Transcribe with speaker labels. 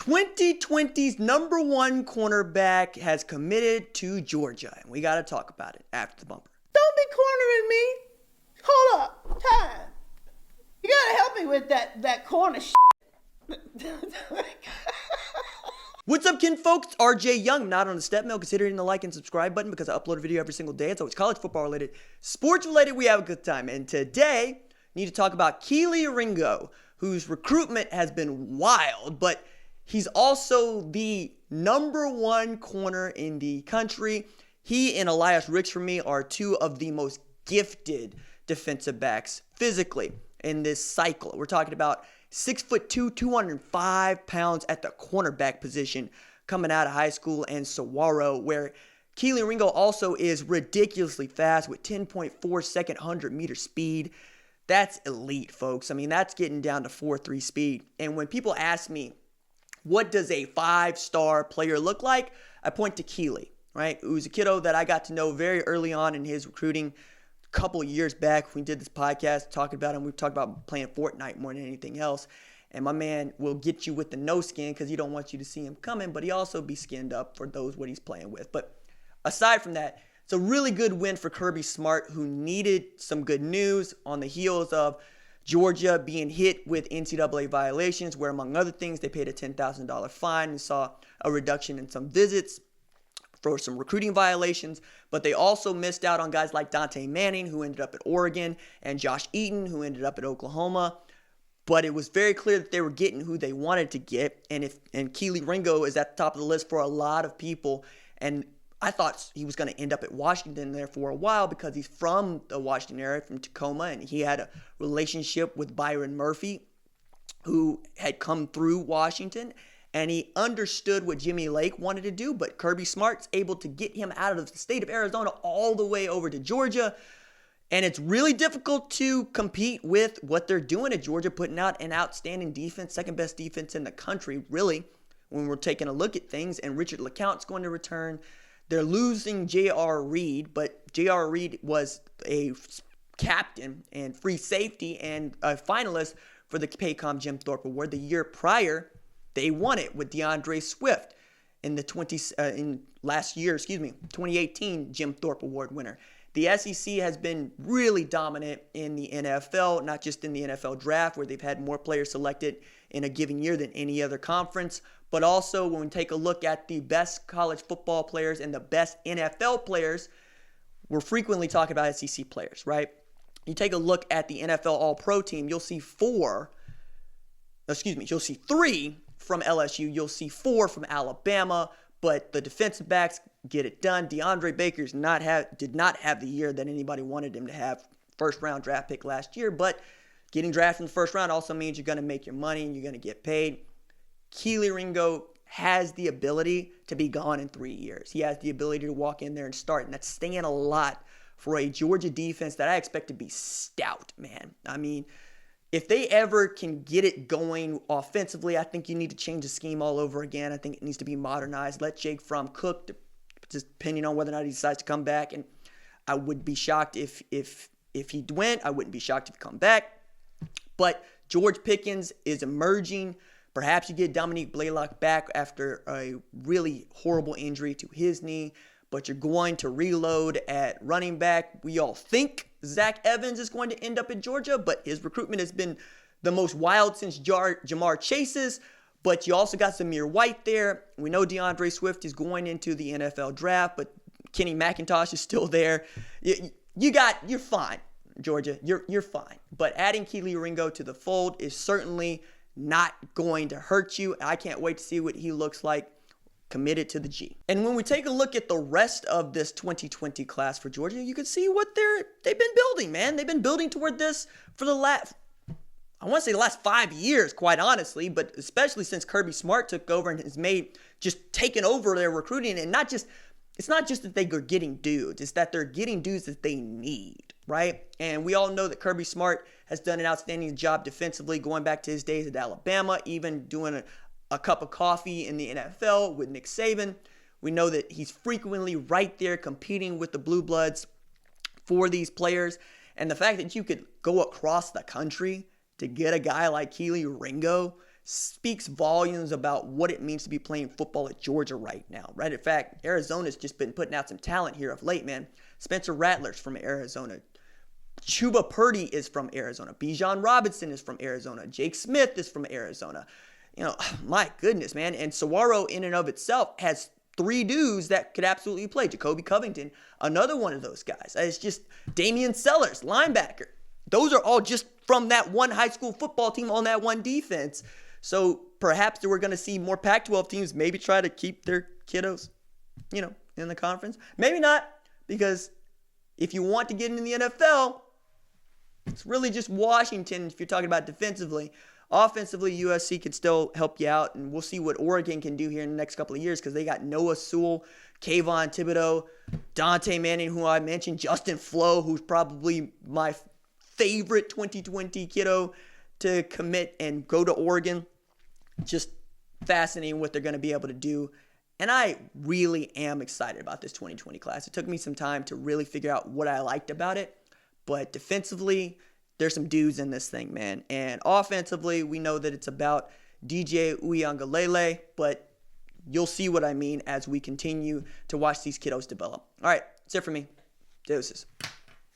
Speaker 1: 2020's number one cornerback has committed to Georgia, and we got to talk about it after the bumper.
Speaker 2: Don't be cornering me. Hold up. Time. You got to help me with that corner shit.
Speaker 1: What's up, kinfolks? It's RJ Young. I'm not on the step mill. Consider hitting the like and subscribe button because I upload a video every single day. It's always college football related, sports related. We have a good time. And today, I need to talk about Kelee Ringo, whose recruitment has been wild, but he's also the number one corner in the country. He and Elias Ricks, for me, are two of the most gifted defensive backs physically in this cycle. We're talking about 6'2", 205 pounds at the cornerback position coming out of high school, and Saguaro, where Kelee Ringo also is ridiculously fast with 10.4 second 100-meter speed. That's elite, folks. I mean, that's getting down to 4.3 speed. And when people ask me, what does a five-star player look like? I point to Kelee, right? Who's a kiddo that I got to know very early on in his recruiting. A couple of years back, we did this podcast talking about him. We talked about playing Fortnite more than anything else. And my man will get you with the no skin because he don't want you to see him coming, but he also be skinned up for those what he's playing with. But aside from that, it's a really good win for Kirby Smart, who needed some good news on the heels of Georgia being hit with NCAA violations, where among other things, they paid a $10,000 fine and saw a reduction in some visits for some recruiting violations. But they also missed out on guys like Dante Manning, who ended up at Oregon, and Josh Eaton, who ended up at Oklahoma. But it was very clear that they were getting who they wanted to get. And Kelee Ringo is at the top of the list for a lot of people. And I thought he was going to end up at Washington there for a while because he's from the Washington area, from Tacoma, and he had a relationship with Byron Murphy, who had come through Washington, and he understood what Jimmy Lake wanted to do, but Kirby Smart's able to get him out of the state of Arizona all the way over to Georgia, and it's really difficult to compete with what they're doing at Georgia, putting out an outstanding defense, second best defense in the country, really, when we're taking a look at things, and Richard LeCounte's going to return. They're losing J.R. Reed, but J.R. Reed was a captain and free safety and a finalist for the Paycom Jim Thorpe Award. The year prior, they won it with DeAndre Swift in the 2018 Jim Thorpe Award winner. The SEC has been really dominant in the NFL, not just in the NFL draft, where they've had more players selected in a given year than any other conference, but also when we take a look at the best college football players and the best NFL players, we're frequently talking about SEC players, right? You take a look at the NFL All-Pro team, you'll see three from LSU, you'll see 4 from Alabama, but the defensive backs get it done. DeAndre Baker did not have the year that anybody wanted him to have. First round draft pick last year, but getting drafted in the first round also means you're going to make your money and you're going to get paid. Kelee Ringo has the ability to be gone in 3 years. He has the ability to walk in there and start, and that's saying a lot for a Georgia defense that I expect to be stout, man. I mean, if they ever can get it going offensively, I think you need to change the scheme all over again. I think it needs to be modernized. Let Jake Fromm cook, just depending on whether or not he decides to come back. And I would be shocked if he went. I wouldn't be shocked if he come back. But George Pickens is emerging. Perhaps you get Dominique Blaylock back after a really horrible injury to his knee, but you're going to reload at running back. We all think Zach Evans is going to end up in Georgia, but his recruitment has been the most wild since Jamar Chase's. But you also got Zamir White there. We know DeAndre Swift is going into the NFL draft, but Kenny McIntosh is still there. You're fine, Georgia. You're fine. But adding Kelee Ringo to the fold is certainly not going to hurt you. I can't wait to see what he looks like committed to the G. And when we take a look at the rest of this 2020 class for Georgia, you can see what they've been building, man. They've been building toward this for the last 5 years, quite honestly, but especially since Kirby Smart took over and has taken over their recruiting. And it's not just that they are getting dudes, it's that they're getting dudes that they need, right? And we all know that Kirby Smart has done an outstanding job defensively, going back to his days at Alabama, even doing a cup of coffee in the NFL with Nick Saban. We know that he's frequently right there competing with the Blue Bloods for these players. And the fact that you could go across the country to get a guy like Kelee Ringo speaks volumes about what it means to be playing football at Georgia right now, right? In fact, Arizona's just been putting out some talent here of late, man. Spencer Rattler's from Arizona. Chuba Purdy is from Arizona. Bijan Robinson is from Arizona. Jake Smith is from Arizona. You know, my goodness, man. And Saguaro in and of itself has 3 dudes that could absolutely play. Jacoby Covington, another one of those guys. It's just Damian Sellers, linebacker. Those are all just from that one high school football team on that one defense. So perhaps we're going to see more Pac-12 teams maybe try to keep their kiddos, you know, in the conference. Maybe not, because if you want to get into the NFL, it's really just Washington if you're talking about defensively. Offensively, USC can still help you out, and we'll see what Oregon can do here in the next couple of years because they got Noah Sewell, Kayvon Thibodeau, Dante Manning, who I mentioned, Justin Flo, who's probably my favorite 2020 kiddo to commit and go to Oregon. Just fascinating what they're going to be able to do. And I really am excited about this 2020 class. It took me some time to really figure out what I liked about it. But defensively, there's some dudes in this thing, man. And offensively, we know that it's about DJ Uiagalelei, but you'll see what I mean as we continue to watch these kiddos develop. All right, that's it for me. Deuces.